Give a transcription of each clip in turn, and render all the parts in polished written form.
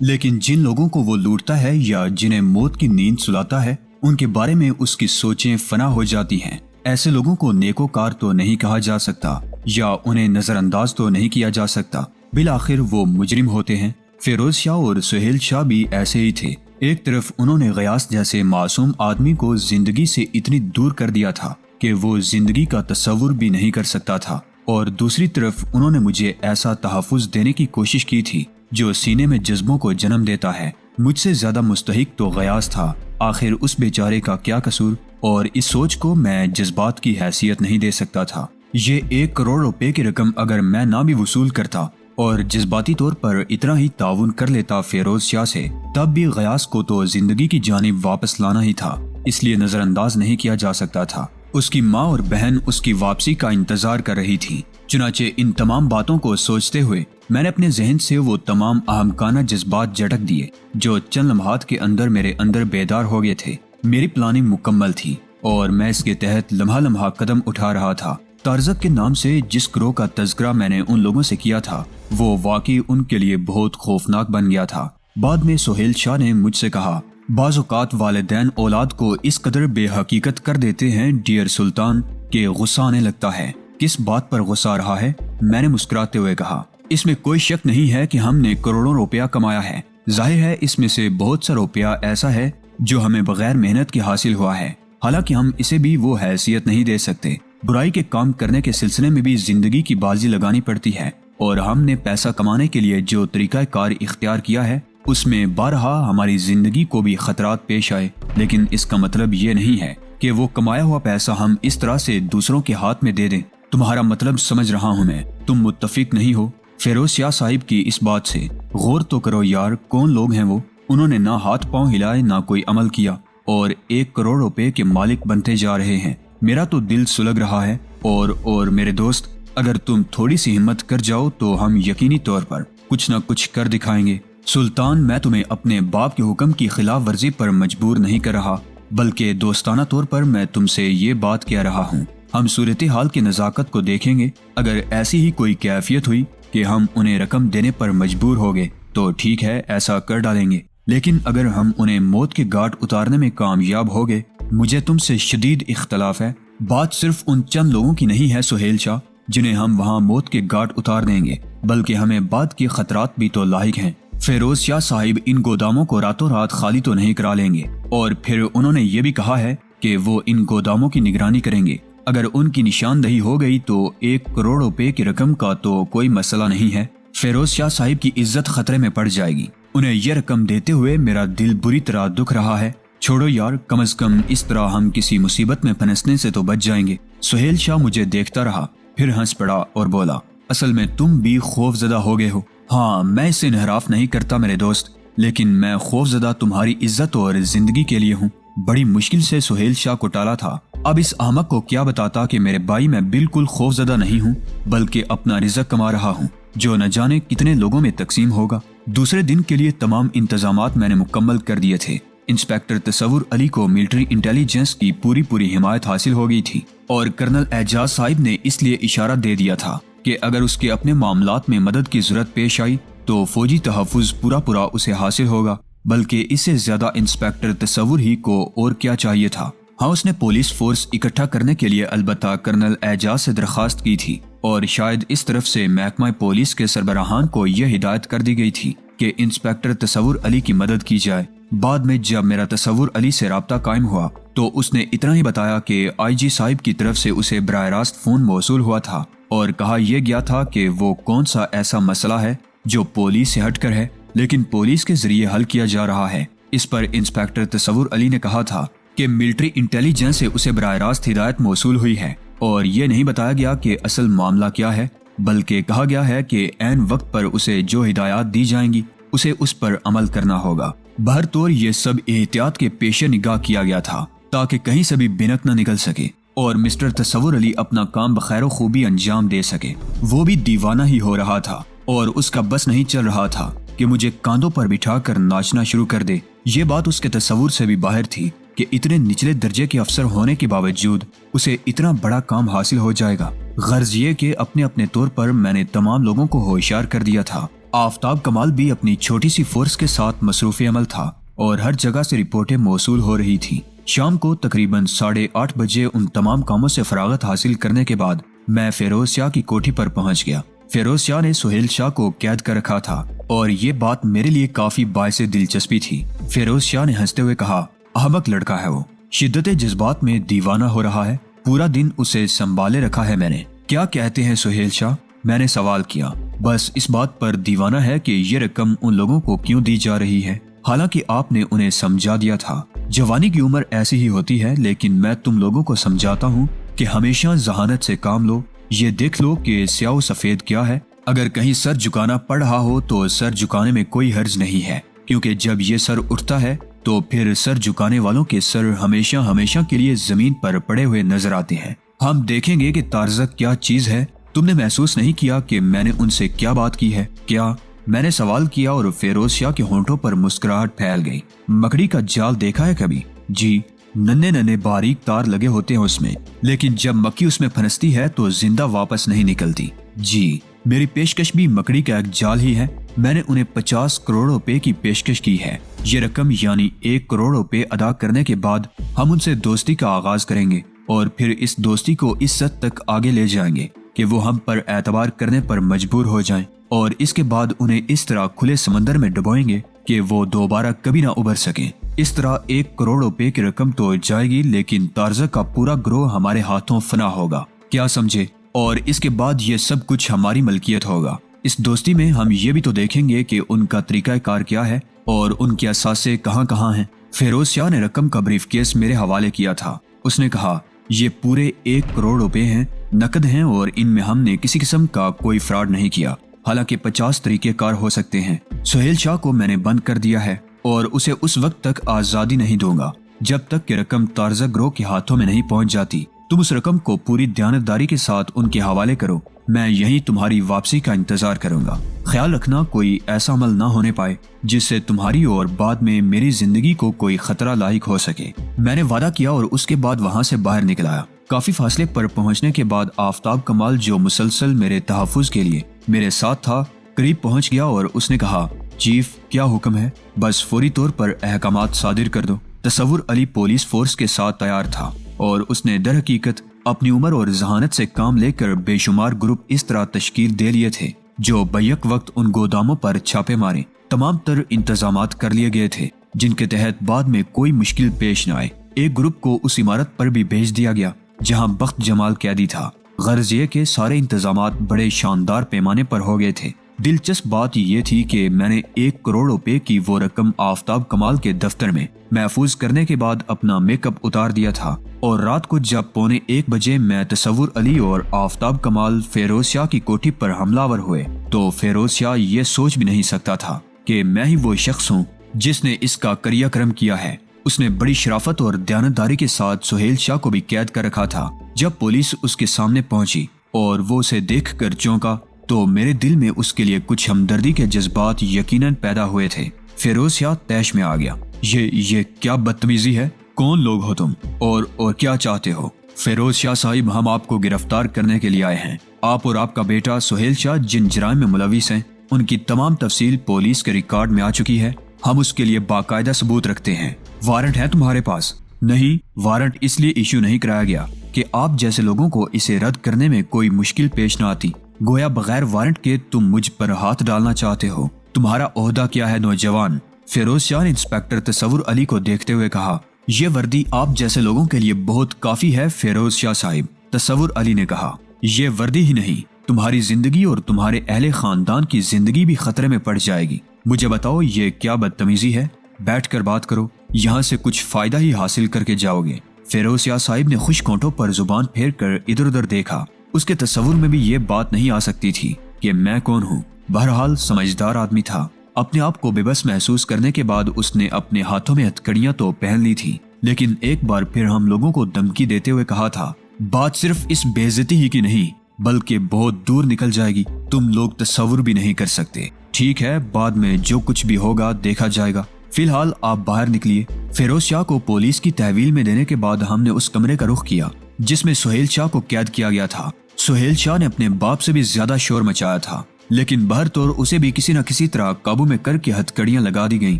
लेकिन जिन लोगों को वो लूटता है या जिन्हें मौत की नींद सुलाता है, उनके बारे में उसकी सोचें फना हो जाती हैं। ऐसे लोगों को नेकोकार तो नहीं कहा जा सकता या उन्हें नजरअंदाज तो नहीं किया जा सकता, बिलाखिर वो मुजरिम होते हैं। फिरोज शाह और सुहेल शाह भी ऐसे ही थे। एक तरफ उन्होंने गयास जैसे मासूम आदमी को जिंदगी से इतनी दूर कर दिया था कि वो जिंदगी का तस्वुर भी नहीं कर सकता था, और दूसरी तरफ उन्होंने मुझे ऐसा तहफ़्फ़ुज़ देने की कोशिश की थी जो सीने में जज्बों को जन्म देता है। मुझसे ज्यादा मुस्तहिक तो गयास था, आखिर उस बेचारे का क्या कसूर, और इस सोच को मैं जज्बात की हैसियत नहीं दे सकता था। ये 1 करोड़ रुपए की रकम अगर मैं ना भी वसूल करता और जज्बाती तौर पर इतना ही ताउन कर लेता फिरोज शाह से, तब भी गयास को तो जिंदगी की जानिब वापस लाना ही था, इसलिए नजरअंदाज नहीं किया जा सकता था। उसकी माँ और बहन उसकी वापसी का इंतजार कर रही थी। चुनाचे इन तमाम बातों को सोचते हुए मैंने अपने जहन से वो तमाम अहमकाना जज्बात झटक दिए जो चंद लम्हात के अंदर मेरे अंदर बेदार हो गए थे। मेरी प्लानिंग मुकम्मल थी और मैं इसके तहत लम्हा लम्हा कदम उठा रहा था। तारज़क के नाम से जिस ग्रोह का तज़किरा मैंने उन लोगों से किया था, वो वाकई उनके लिए बहुत खौफनाक बन गया था। बाद में सुहेल शाह ने मुझसे कहा, बाज़ औक़ात वालिदैन औलाद को इस कदर बेहकीकत कर देते हैं डियर सुल्तान के गुस्सा आने लगता है। किस बात पर गुस्सा आ रहा है? मैंने मुस्कुराते हुए कहा, इसमें कोई शक नहीं है कि हमने करोड़ों रुपया कमाया है। जाहिर है इसमें से बहुत सा रुपया ऐसा है जो हमें बगैर मेहनत के हासिल हुआ है, हालांकि हम इसे भी वो हैसियत नहीं दे सकते। बुराई के काम करने के सिलसिले में भी जिंदगी की बाजी लगानी पड़ती है, और हमने पैसा कमाने के लिए जो तरीका कार इख्तियार किया है उसमें बारहा हमारी जिंदगी को भी खतरात पेश आए। लेकिन इसका मतलब ये नहीं है कि वो कमाया हुआ पैसा हम इस तरह से दूसरों के हाथ में दे दें। तुम्हारा मतलब समझ रहा हूँ मैं, तुम मुत्तफिक नहीं हो फिरोज शाह साहिब की इस बात से। गौर तो करो यार, कौन लोग हैं वो? उन्होंने ना हाथ पांव हिलाए ना कोई अमल किया और 1 करोड़ रुपए के मालिक बनते जा रहे हैं। मेरा तो दिल सुलग रहा है। और मेरे दोस्त, अगर तुम थोड़ी सी हिम्मत कर जाओ तो हम यकीनी तौर पर कुछ न कुछ कर दिखाएंगे। सुल्तान, मैं तुम्हें अपने बाप के हुक्म की खिलाफ वर्जी पर मजबूर नहीं कर रहा, बल्कि दोस्ताना तौर पर मैं तुमसे ये बात कह रहा हूँ। हम सूरत हाल की नज़ाकत को देखेंगे। अगर ऐसी ही कोई कैफियत हुई कि हम उन्हें रकम देने पर मजबूर हो गए तो ठीक है, ऐसा कर डालेंगे। लेकिन अगर हम उन्हें मौत के घाट उतारने में कामयाब हो गए, मुझे तुमसे शदीद इख्तलाफ है। बात सिर्फ उन चंद लोगों की नहीं है सुहेल शाह जिन्हें हम वहाँ मौत के घाट उतार देंगे, बल्कि हमें बाद के खतरात भी तो लाहिक हैं। फिरोज शाह साहिब इन गोदामों को रातों रात खाली तो नहीं करा लेंगे, और फिर उन्होंने ये भी कहा है कि वो इन गोदामों की निगरानी करेंगे। अगर उनकी निशानदही हो गई तो 1 करोड़ रुपए की रकम का तो कोई मसला नहीं है। फिरोज शाह साहिब की इज्जत खतरे में पड़ जाएगी। उन्हें यह रकम देते हुए मेरा दिल बुरी तरह दुख रहा है। छोड़ो यार, कम से कम इस तरह हम किसी मुसीबत में फंसने से तो बच जाएंगे। सुहेल शाह मुझे देखता रहा, फिर हंस पड़ा और बोला, असल में तुम भी खौफजदा हो गए हो। हाँ, मैं इसे इनहराफ नहीं करता मेरे दोस्त, लेकिन मैं खौफजदा तुम्हारी इज्जत और जिंदगी के लिए हूँ। बड़ी मुश्किल से सुहेल शाह को टाला था। अब इस अहमक को क्या बताता कि मेरे भाई, मैं बिल्कुल खौफजदा नहीं हूँ, बल्कि अपना रिज़्क कमा रहा हूँ जो न जाने कितने लोगों में तकसीम होगा। दूसरे दिन के लिए तमाम इंतजामात मैंने मुकम्मल कर दिए थे। इंस्पेक्टर तसव्वुर अली को मिलिट्री इंटेलिजेंस की पूरी हिमायत हासिल हो गई थी, और कर्नल एजाज साहिब ने इसलिए इशारा दे दिया था कि अगर उसके अपने मामलात में मदद की जरूरत पेश आई तो फौजी तहफ़्फ़ुज़ पूरा उसे हासिल होगा। बल्कि इससे ज्यादा इंस्पेक्टर तसव्वुर ही को और क्या चाहिए था। हाँ, उसने पुलिस फोर्स इकट्ठा करने के लिए अलबत्ता कर्नल एजाज से दरखास्त की थी, और शायद इस तरफ से महकमा पुलिस के सरबराहान को यह हिदायत कर दी गई थी कि इंस्पेक्टर तसव्वुर अली की मदद की जाए। बाद में जब मेरा तसव्वुर अली से राब्ता कायम हुआ तो उसने इतना ही बताया कि IG साहिब की तरफ से उसे बराह रास्त फोन मौसूल हुआ था और कहा यह गया था कि वो कौन सा ऐसा मसला है जो पुलिस से हटकर है, लेकिन पुलिस के जरिए हल किया जा रहा है। इस पर इंस्पेक्टर तसव्वुर अली ने कहा था कि मिलिट्री इंटेलिजेंस से उसे बराह रास्त हिदायत मौसूल हुई है, और ये नहीं बताया गया कि असल मामला क्या है, बल्कि कहा गया है कि ऐन वक्त पर उसे जो हिदायत दी जाएंगी उसे उस पर अमल करना होगा। बहरतौर ये सब एहतियात के पेश निगाह किया गया था ताकि कहीं से भी बिनक न निकल सके और मिस्टर तसव्वुर अली अपना काम बखैर खूबी अंजाम दे सके। वो भी दीवाना ही हो रहा था और उसका बस नहीं चल रहा था कि मुझे कांधों पर बिठाकर नाचना शुरू कर दे। ये बात उसके तसव्वुर से भी बाहर थी कि इतने निचले दर्जे के अफसर होने के बावजूद उसे इतना बड़ा काम हासिल हो जाएगा। गर्ज ये कि अपने अपने तौर पर मैंने तमाम लोगों को होशियार कर दिया था आफताब कमाल भी अपनी छोटी सी फोर्स के साथ मसरूफ अमल था और हर जगह से रिपोर्टें मौसूल हो रही थी। शाम को तकरीबन 8:30 बजे उन तमाम कामों से फरागत हासिल करने के बाद मैं फिरोज शाह की कोठी पर पहुंच गया। फिरोज शाह ने सुहेल शाह को कैद कर रखा था और ये बात मेरे लिए काफी बायसे दिलचस्पी थी। फिरोज शाह ने हंसते हुए कहा, अहमक लड़का है वो, शिद्दत जज्बात में दीवाना हो रहा है, पूरा दिन उसे संभाले रखा है मैंने। क्या कहते हैं सुहेल शाह? मैंने सवाल किया। बस इस बात पर दीवाना है कि ये रकम उन लोगों को क्यों दी जा रही है, हालांकि आपने उन्हें समझा दिया था। जवानी की उम्र ऐसी ही होती है, लेकिन मैं तुम लोगों को समझाता हूँ कि हमेशा जहानत से काम लो। ये देख लो कि स्याह सफेद क्या है। अगर कहीं सर झुकाना पड़ रहा हो तो सर झुकाने में कोई हर्ज नहीं है, क्योंकि जब ये सर उठता है तो फिर सर झुकाने वालों के सर हमेशा हमेशा के लिए जमीन पर पड़े हुए नजर आते हैं। हम देखेंगे कि तारज़क क्या चीज है। तुमने महसूस नहीं किया कि मैंने उनसे क्या बात की है क्या? मैंने सवाल किया और फिरोज शाह के होंठों पर मुस्कुराहट फैल गई। मकड़ी का जाल देखा है कभी? जी, नन्हे नन्हे बारीक तार लगे होते हैं उसमें, लेकिन जब मक्खी उसमें फंसती है तो जिंदा वापस नहीं निकलती। जी, मेरी पेशकश भी मकड़ी का एक जाल ही है। मैंने उन्हें 50 करोड़ रुपए की पेशकश की है। ये रकम यानी 1 करोड़ रुपए अदा करने के बाद हम उनसे दोस्ती का आगाज करेंगे और फिर इस दोस्ती को इस हद तक आगे ले जाएंगे कि वो हम पर एतबार करने पर मजबूर हो जाएं, और इसके बाद उन्हें इस तरह खुले समंदर में डुबोएंगे कि वो दोबारा कभी ना उभर सकें। इस तरह 1 करोड़ रुपए की रकम तो जाएगी, लेकिन तारज़क का पूरा ग्रोह हमारे हाथों फना होगा। क्या समझे? और इसके बाद ये सब कुछ हमारी मलकियत होगा। इस दोस्ती में हम ये भी तो देखेंगे कि उनका तरीका कार क्या है और उनकी असासे कहाँ कहाँ हैं। फिरोज शाह ने रकम का ब्रीफकेस मेरे हवाले किया था। उसने कहा, ये पूरे 1 करोड़ रुपए हैं, नकद हैं, और इनमें हमने किसी किस्म का कोई फ्रॉड नहीं किया। हालांकि 50 तरीके कार हो सकते हैं। सुहेल शाह को मैंने बंद कर दिया है और उसे उस वक्त तक आजादी नहीं दूंगा जब तक कि रकम तारज़क ग्रोह के हाथों में नहीं पहुंच जाती। तुम उस रकम को पूरी दयानतदारी के साथ उनके हवाले करो। मैं यहीं तुम्हारी वापसी का इंतजार करूंगा। ख्याल रखना कोई ऐसा अमल ना होने पाए जिससे तुम्हारी और बाद में मेरी जिंदगी को कोई खतरा लायक हो सके। मैंने वादा किया और उसके बाद वहां से बाहर निकल आया। काफी फासले पर पहुंचने के बाद आफताब कमाल, जो मुसलसल मेरे तहफ़्फ़ुज़ के लिए मेरे साथ था, करीब पहुंच गया और उसने कहा, चीफ क्या हुक्म है? बस फौरी तौर पर अहकामात सादिर कर दो। तसव्वुर अली पुलिस फोर्स के साथ तैयार था और उसने दर हकीकत अपनी उम्र और जहानत से काम लेकर बेशुमार ग्रुप इस तरह तश्कील दे लिए थे जो बैक वक्त उन गोदामों पर छापे मारे। तमाम तर इंतजामात कर लिए गए थे जिनके तहत बाद में कोई मुश्किल पेश न आए। एक ग्रुप को उस इमारत पर भी भेज दिया गया जहां बख्त जमाल कैदी था। गर्ज ये के सारे इंतजामात बड़े शानदार पैमाने पर हो गए थे। दिलचस्प बात ये थी कि मैंने 1 करोड़ रुपए की वो रकम आफताब कमाल के दफ्तर में महफूज करने के बाद अपना मेकअप उतार दिया था और रात को जब 1:45 बजे मैं तसव्वुर अली और आफताब कमाल फिरोज शाह की कोठी पर हमलावर हुए तो फिरोज शाह ये सोच भी नहीं सकता था कि मैं ही वो शख्स हूँ जिसने इसका क्रियाक्रम किया है। उसने बड़ी शराफत और दयानतदारी के साथ सुहेल शाह को भी कैद कर रखा था। जब पुलिस उसके सामने पहुंची और वो उसे देख कर चौंका तो मेरे दिल में उसके लिए कुछ हमदर्दी के जज्बात यकीनन पैदा हुए थे। फिरोज शाह तैश में आ गया। ये क्या बदतमीजी है? कौन लोग हो तुम और क्या चाहते हो? फिरोज शाह साहिब, हम आपको गिरफ्तार करने के लिए आए हैं। आप और आपका बेटा सुहेल शाह जिन जुर्म में मुलविस हैं उनकी तमाम तफसील पुलिस के रिकॉर्ड में आ चुकी है। हम उसके लिए बाकायदा सबूत रखते हैं। वारंट है तुम्हारे पास? नहीं, वारंट इसलिए इश्यू नहीं कराया गया कि आप जैसे लोगों को इसे रद्द करने में कोई मुश्किल पेश न आती। गोया बगैर वारंट के तुम मुझ पर हाथ डालना चाहते हो। तुम्हारा ओहदा क्या है नौजवान? फिरोज शाह ने इंस्पेक्टर तसव्वुर अली को देखते हुए कहा, ये वर्दी आप जैसे लोगों के लिए बहुत काफी है फिरोज शाह साहिब। तसव्वुर अली ने कहा, ये वर्दी ही नहीं, तुम्हारी जिंदगी और तुम्हारे अहले खानदान की जिंदगी भी खतरे में पड़ जाएगी। मुझे बताओ ये क्या बदतमीजी है? बैठ कर बात करो, यहाँ से कुछ फायदा ही हासिल करके जाओगे। फिरोज शाह साहिब ने खुश होंठों पर जुबान फेर कर इधर उधर देखा। उसके तस्वुर में भी ये बात नहीं आ सकती थी कि मैं कौन हूँ। बहरहाल समझदार आदमी था। अपने आप को बेबस महसूस करने के बाद उसने अपने हाथों में हथकड़ियां तो पहन ली थी, लेकिन एक बार फिर हम लोगों को धमकी देते हुए कहा था, बात सिर्फ इस बेइज्जती ही की नहीं बल्कि बहुत दूर निकल जाएगी। तुम लोग तस्वुर भी नहीं कर सकते। ठीक है, बाद में जो कुछ भी होगा देखा जाएगा। फिलहाल आप बाहर निकलिए। फिरोज शाह को पुलिस की तहवील में देने के बाद हमने उस कमरे का रुख किया जिसमें सुहेल शाह को कैद किया गया था। सुहेल शाह ने अपने बाप से भी ज्यादा शोर मचाया था लेकिन बहर तौर उसे भी किसी न किसी तरह काबू में करके हथकड़ियां लगा दी गईं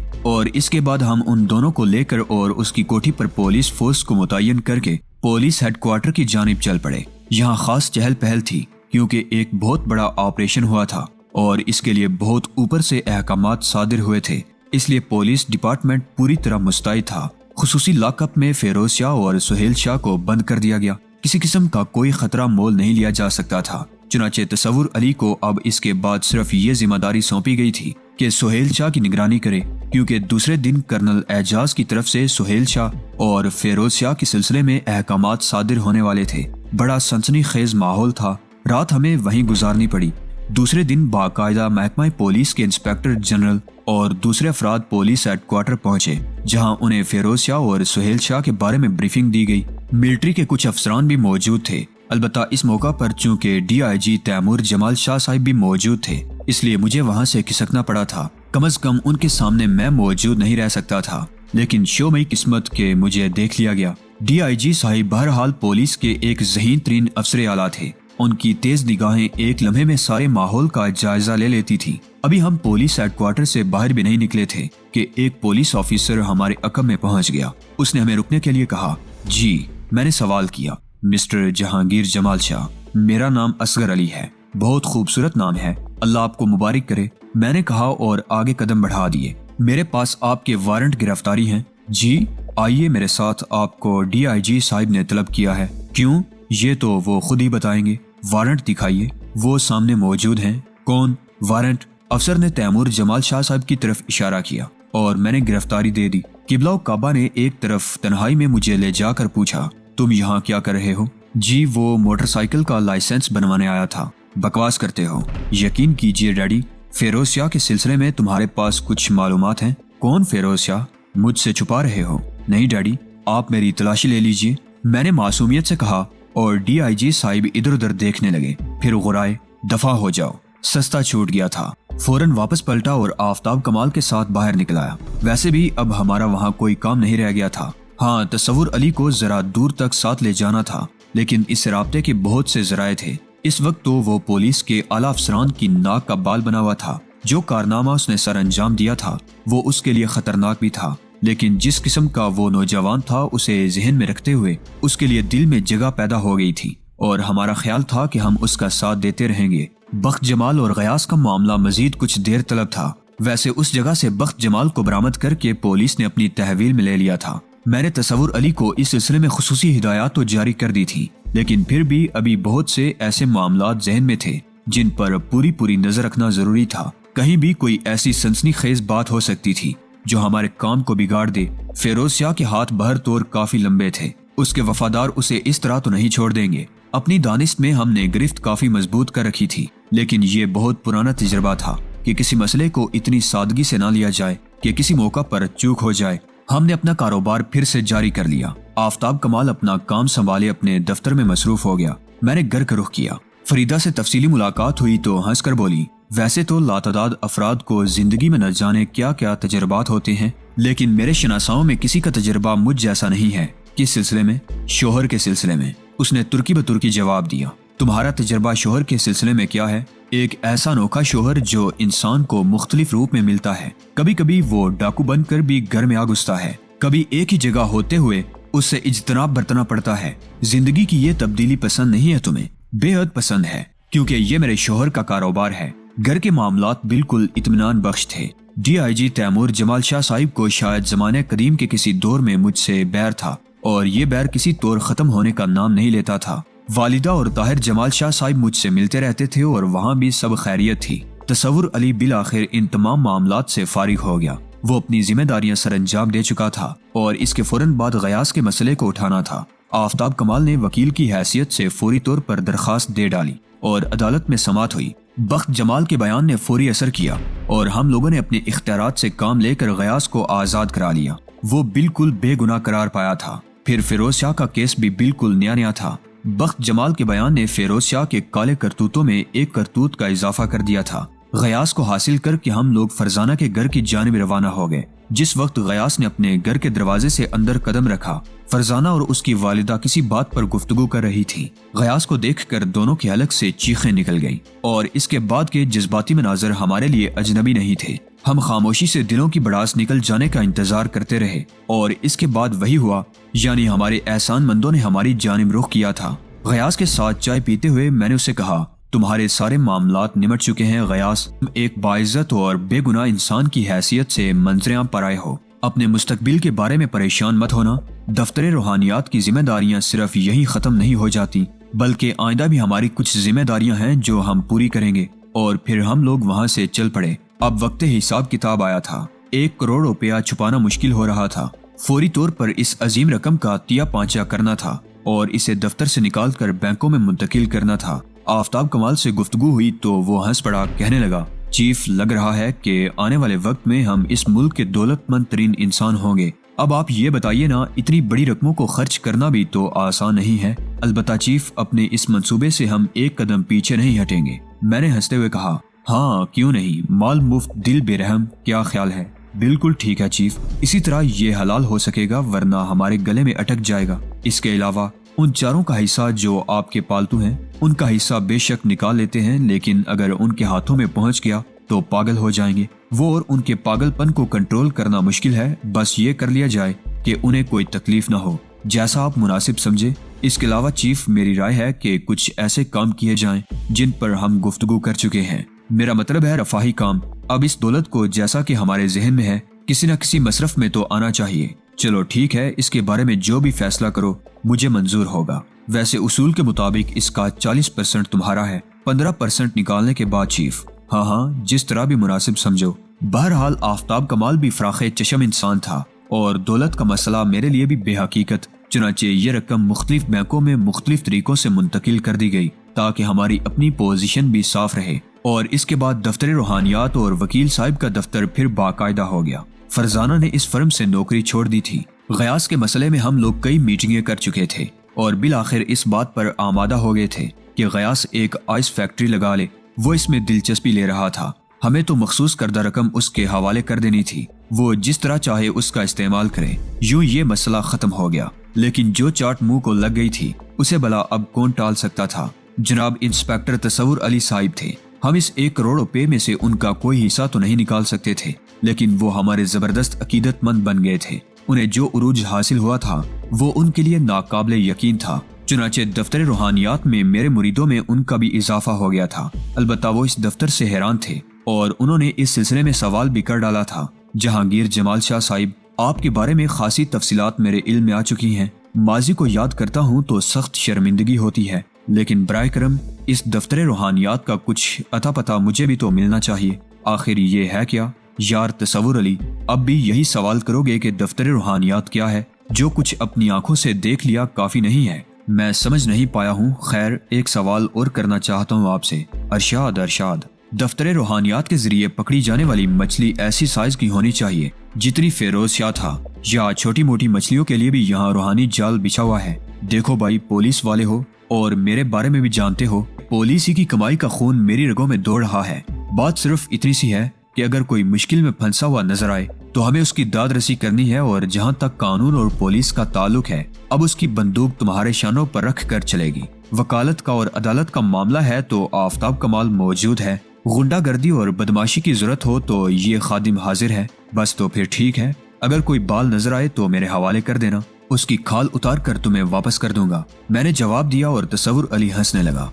और इसके बाद हम उन दोनों को लेकर और उसकी कोठी पर पुलिस फोर्स को मुतय्यन करके पुलिस हेडक्वार्टर की जानिब चल पड़े। यहाँ खास चहल पहल थी क्योंकि एक बहुत बड़ा ऑपरेशन हुआ था और इसके लिए बहुत ऊपर से अहकामात सादिर हुए थे, इसलिए पुलिस डिपार्टमेंट पूरी तरह मुस्तैद था। खुसूसी लॉकअप में फिरोज शाह और सुहेल शाह को बंद कर दिया गया। किसी किस्म का कोई खतरा मोल नहीं लिया जा सकता था। चुनाचे तसव्वुर अली को अब इसके बाद सिर्फ ये जिम्मेदारी सौंपी गई थी कि सुहेल शाह की निगरानी करे, क्योंकि दूसरे दिन कर्नल एजाज की तरफ से सुहेल शाह और फिरोज शाह के सिलसिले में अहकामात सादिर होने वाले थे। बड़ा सनसनीखेज माहौल था। रात हमें वहीं गुजारनी पड़ी। दूसरे दिन बाकायदा महकमा पुलिस के इंस्पेक्टर जनरल और दूसरे अफराद पुलिस हेडक्वार्टर पहुंचे, जहां उन्हें फिरोज शाह और सुहेल शाह के बारे में ब्रीफिंग दी गई। मिलिट्री के कुछ अफसरान भी मौजूद थे। अलबत्ता इस मौका पर चूंकि DIG तैमूर जमाल शाह साहिब भी मौजूद थे, इसलिए मुझे वहां से खिसकना पड़ा था। कम से कम उनके सामने मैं मौजूद नहीं रह सकता था, लेकिन शोमई किस्मत के मुझे देख लिया गया। DIG साहिब बहरहाल पुलिस के एक ज़हीन तरीन अफसर आला थे। उनकी तेज निगाहें एक लम्हे में सारे माहौल का जायजा ले लेती थी। अभी हम पुलिस हेडक्वार्टर से बाहर भी नहीं निकले थे कि एक पुलिस ऑफिसर हमारे अकब में पहुंच गया। उसने हमें रुकने के लिए कहा। जी, मैंने सवाल किया। मिस्टर जहांगीर जमाल शाह, मेरा नाम असगर अली है। बहुत खूबसूरत नाम है, अल्लाह आपको मुबारक करे, मैंने कहा और आगे कदम बढ़ा दिए। मेरे पास आपके वारंट गिरफ्तारी हैं। जी, आइए मेरे साथ, आपको DIG साहिब ने तलब किया है। क्यों? ये तो वो खुद ही बताएंगे। वारंट दिखाइए। वो सामने मौजूद हैं। कौन? वारंट। अफसर ने तैमूर जमाल शाह साहब की तरफ इशारा किया और मैंने गिरफ्तारी दे दी। किबला काबा ने एक तरफ तन्हाई में मुझे ले जाकर पूछा, तुम यहाँ क्या कर रहे हो? जी, वो मोटरसाइकिल का लाइसेंस बनवाने आया था। बकवास करते हो। यकीन कीजिए डैडी, फिरोज शाह के सिलसिले में तुम्हारे पास कुछ मालूमात हैं। कौन फिरोज शाह? मुझसे छुपा रहे हो? नहीं डैडी, आप मेरी तलाशी ले लीजिए, मैंने मासूमियत से कहा और DIG साहिब इधर उधर देखने लगे, फिर गुराए, दफा हो जाओ। सस्ता छूट गया था। फौरन वापस पलटा और आफताब कमाल के साथ बाहर निकल आया। वैसे भी अब हमारा वहाँ कोई काम नहीं रह गया था। हाँ, तसव्वुर अली को जरा दूर तक साथ ले जाना था, लेकिन इस राब्ते के बहुत से जराए थे। इस वक्त तो वो पुलिस के आला अफसरान की नाक का बाल बना हुआ था। जो कारनामा उसने सर अंजाम दिया था वो उसके लिए खतरनाक भी था, लेकिन जिस किस्म का वो नौजवान था उसे जहन में रखते हुए उसके लिए दिल में जगह पैदा हो गई थी और हमारा ख्याल था कि हम उसका साथ देते रहेंगे। बख्त जमाल और गयास का मामला मजीद कुछ देर तलब था। वैसे उस जगह से बख्त जमाल को बरामद करके पुलिस ने अपनी तहवील में ले लिया था। मैंने तसव्वुर अली को इस सिलसिले में खुसूसी हिदायत तो जारी कर दी थी, लेकिन फिर भी अभी बहुत से ऐसे मामलात जहन में थे जिन पर पूरी नजर रखना जरूरी था। कहीं भी कोई ऐसी सनसनीखेज बात हो सकती थी जो हमारे काम को बिगाड़ दे। फिरोज शाह के हाथ बहर तौर काफी लंबे थे। उसके वफादार उसे इस तरह तो नहीं छोड़ देंगे। अपनी दानिश में हमने गिरफ्त काफी मजबूत कर रखी थी, लेकिन ये बहुत पुराना तजुर्बा था कि किसी मसले को इतनी सादगी से ना लिया जाए कि किसी मौका पर चूक हो जाए। हमने अपना कारोबार फिर से जारी कर लिया। आफताब कमाल अपना काम संभाले अपने दफ्तर में मसरूफ हो गया। मैंने घर का रुख किया। फरीदा से तफसीली मुलाकात हुई तो हंसकर बोली, वैसे तो लातादाद अफराद को जिंदगी में न जाने क्या क्या तजर्बात होते हैं, लेकिन मेरे शनासाओं में किसी का तजर्बा मुझ जैसा नहीं है। किस सिलसिले में? शोहर के सिलसिले में। उसने तुर्की बतुर्की जवाब दिया। तुम्हारा तजर्बा शोहर के सिलसिले में क्या है? एक ऐसा अनोखा शोहर जो इंसान को मुख्तलिफ रूप में मिलता है। कभी कभी वो डाकू बनकर भी घर में आ घुसता है, कभी एक ही जगह होते हुए उससे इज्तनाब बरतना पड़ता है। जिंदगी की ये तब्दीली पसंद नहीं है तुम्हें? बेहद पसंद है, क्योंकि ये मेरे शोहर का कारोबार है। घर के मामलात बिल्कुल इत्मीनान बख्श थे। DIG तैमूर जमाल शाह साहिब को शायद जमाने कदीम के किसी दौर में मुझसे बैर था और ये बैर किसी तौर खत्म होने का नाम नहीं लेता था। वालिदा और ताहिर जमाल शाह साहिब मुझसे मिलते रहते थे और वहाँ भी सब खैरियत थी। तसव्वुर अली बिल आखिर इन तमाम मामलात से फारिग हो गया। वो अपनी जिम्मेदारियां सर अंजाम दे चुका था और इसके फौरन बाद गयास के मसले को उठाना था। आफताब कमाल ने वकील की हैसियत से फौरी तौर पर दरखास्त दे डाली और अदालत में समाअत हुई। बख्त जमाल के बयान ने फौरी असर किया और हम लोगों ने अपने इख्तियारात से काम लेकर गयास को आजाद करा लिया। वो बिल्कुल बेगुनाह करार पाया था। फिर फिरोज शाह का केस भी बिल्कुल नया था। बख्त जमाल के बयान ने फिरोज शाह के काले करतूतों में एक करतूत का इजाफा कर दिया था। गयास को हासिल करके हम लोग फरजाना के घर की जानिब रवाना हो गए। جس وقت غیاث نے اپنے گھر کے دروازے سے اندر قدم رکھا، فرزانہ اور اس کی والدہ کسی بات پر گفتگو کر رہی تھی۔ غیاث کو دیکھ کر دونوں کے حلق سے چیخیں نکل گئیں، اور اس کے بعد کے جذباتی مناظر ہمارے لیے اجنبی نہیں تھے۔ ہم خاموشی سے دلوں کی بڑاس نکل جانے کا انتظار کرتے رہے، اور اس کے بعد وہی ہوا، یعنی ہمارے احسان مندوں نے ہماری جانب رخ کیا تھا۔ غیاث کے ساتھ چائے پیتے ہوئے میں نے اسے کہا، تمہارے سارے معاملات نمٹ چکے ہیں غیاث، تم ایک باعزت اور بے گناہ انسان کی حیثیت سے منظر عام پر آئے ہو۔ اپنے مستقبل کے بارے میں پریشان مت ہونا، دفتر روحانیات کی ذمہ داریاں صرف یہی ختم نہیں ہو جاتی، بلکہ آئندہ بھی ہماری کچھ ذمہ داریاں ہیں جو ہم پوری کریں گے۔ اور پھر ہم لوگ وہاں سے چل پڑے۔ اب وقت حساب کتاب آیا تھا۔ 1 کروڑ روپیہ چھپانا مشکل ہو رہا تھا۔ فوری طور پر اس عظیم رقم کا تیا پانچا کرنا تھا اور اسے دفتر سے نکال کر بینکوں میں منتقل کرنا تھا۔ آفتاب کمال سے گفتگو ہوئی تو وہ ہنس پڑا، کہنے لگا، چیف، لگ رہا ہے کہ آنے والے وقت میں ہم اس ملک کے دولت مند ترین انسان ہوں گے۔ اب آپ یہ بتائیے نا، اتنی بڑی رقموں کو خرچ کرنا بھی تو آسان نہیں ہے۔ البتہ چیف، اپنے اس منصوبے سے ہم ایک قدم پیچھے نہیں ہٹیں گے۔ میں نے ہنستے ہوئے کہا، ہاں کیوں نہیں، مال مفت دل بے رحم، کیا خیال ہے؟ بالکل ٹھیک ہے چیف، اسی طرح یہ حلال ہو سکے گا، ورنہ ہمارے گلے میں اٹک جائے گا۔ اس کے علاوہ ان چاروں کا حصہ جو آپ کے پالتو ہیں، ان کا حصہ بے شک نکال لیتے ہیں، لیکن اگر ان کے ہاتھوں میں پہنچ گیا تو پاگل ہو جائیں گے۔ وہ اور ان کے پاگل پن کو کنٹرول کرنا مشکل ہے، بس یہ کر لیا جائے کہ انہیں کوئی تکلیف نہ ہو، جیسا آپ مناسب سمجھے۔ اس کے علاوہ چیف، میری رائے ہے کہ کچھ ایسے کام کیے جائیں جن پر ہم گفتگو کر چکے ہیں۔ میرا مطلب ہے رفاہی کام۔ اب اس دولت کو جیسا کہ ہمارے ذہن میں ہے، کسی نہ کسی مصرف میں تو آنا چاہیے۔ چلو ٹھیک ہے، اس کے بارے میں جو بھی فیصلہ کرو مجھے منظور ہوگا۔ ویسے اصول کے مطابق اس کا 40% تمہارا ہے، 15% نکالنے کے بعد چیف۔ ہاں، جس طرح بھی مناسب سمجھو۔ بہرحال آفتاب کمال بھی فراخ چشم انسان تھا، اور دولت کا مسئلہ میرے لیے بھی بے حقیقت۔ چنانچہ یہ رقم مختلف بینکوں میں مختلف طریقوں سے منتقل کر دی گئی تاکہ ہماری اپنی پوزیشن بھی صاف رہے، اور اس کے بعد دفتر روحانیات اور وکیل صاحب کا دفتر پھر باقاعدہ ہو گیا۔ فرزانہ نے اس فرم سے نوکری چھوڑ دی تھی۔ غیاث کے مسئلے میں ہم لوگ کئی میٹنگیں کر چکے تھے اور بالآخر اس بات پر آمادہ ہو گئے تھے کہ غیاث ایک آئس فیکٹری لگا لے۔ وہ اس میں دلچسپی لے رہا تھا، ہمیں تو مخصوص کردہ رقم اس کے حوالے کر دینی تھی، وہ جس طرح چاہے اس کا استعمال کرے۔ یوں یہ مسئلہ ختم ہو گیا، لیکن جو چاٹ منہ کو لگ گئی تھی اسے بھلا اب کون ٹال سکتا تھا؟ جناب انسپیکٹر تصور علی صاحب تھے۔ ہم اس 1 کروڑ روپے میں سے ان کا کوئی حصہ تو نہیں نکال سکتے تھے، لیکن وہ ہمارے زبردست عقیدت مند بن گئے تھے۔ انہیں جو عروج حاصل ہوا تھا وہ ان کے لیے ناقابل یقین تھا۔ چنانچہ دفتر روحانیات میں میرے مریدوں میں ان کا بھی اضافہ ہو گیا تھا۔ البتہ وہ اس دفتر سے حیران تھے اور انہوں نے اس سلسلے میں سوال بھی کر ڈالا تھا۔ جہانگیر جمال شاہ صاحب، آپ کے بارے میں خاصی تفصیلات میرے علم میں آ چکی ہیں۔ ماضی کو یاد کرتا ہوں تو سخت شرمندگی ہوتی ہے، لیکن برائے کرم اس دفتر روحانیات کا کچھ اتا پتہ مجھے بھی تو ملنا چاہیے۔ آخر یہ ہے کیا؟ یار تصور علی، اب بھی یہی سوال کرو گے کہ دفتر روحانیات کیا ہے؟ جو کچھ اپنی آنکھوں سے دیکھ لیا کافی نہیں ہے؟ میں سمجھ نہیں پایا ہوں۔ خیر، ایک سوال اور کرنا چاہتا ہوں آپ سے۔ ارشاد۔ دفتر روحانیات کے ذریعے پکڑی جانے والی مچھلی ایسی سائز کی ہونی چاہیے جتنی فیروز شاہ تھا، یا چھوٹی موٹی مچھلیوں کے لیے بھی یہاں روحانی جال بچھا ہوا ہے؟ دیکھو بھائی، پولیس والے ہو اور میرے بارے میں بھی جانتے ہو، پولیس ہی کی کمائی کا خون میری رگوں میں دوڑ رہا ہے۔ بات صرف اتنی سی ہے کہ اگر کوئی مشکل میں پھنسا ہوا نظر آئے تو ہمیں اس کی داد رسی کرنی ہے، اور جہاں تک قانون اور پولیس کا تعلق ہے، اب اس کی بندوق تمہارے شانوں پر رکھ کر چلے گی۔ وکالت کا اور عدالت کا معاملہ ہے تو آفتاب کمال موجود ہے، غنڈہ گردی اور بدماشی کی ضرورت ہو تو یہ خادم حاضر ہے۔ بس تو پھر ٹھیک ہے، اگر کوئی بال نظر آئے تو میرے حوالے کر دینا، اس کی کھال اتار کر تمہیں واپس کر دوں گا۔ میں نے جواب دیا اور تصور علی ہنسنے لگا۔